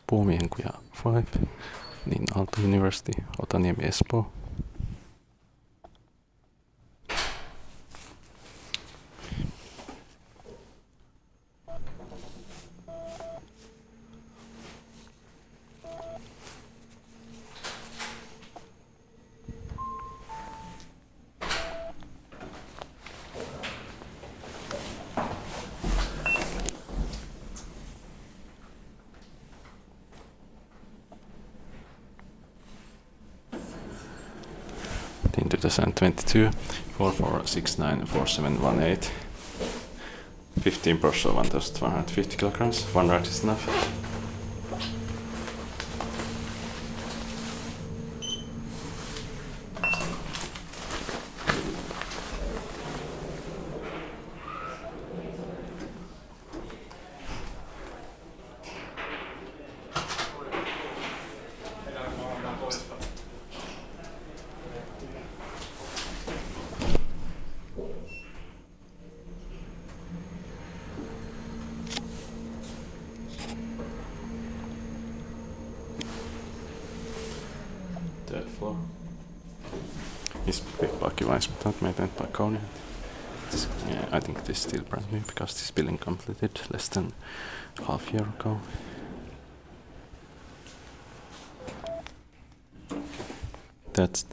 Puumiehenkuja 5, niin Aalto University, Otaniemi, Espoo. In 2022, 44694718, 15 parcel 1150 kilograms, one ride is enough. Third floor. This big bulky wise but maintained by Kone. I think this is still brand new because this building completed less than half year ago. That's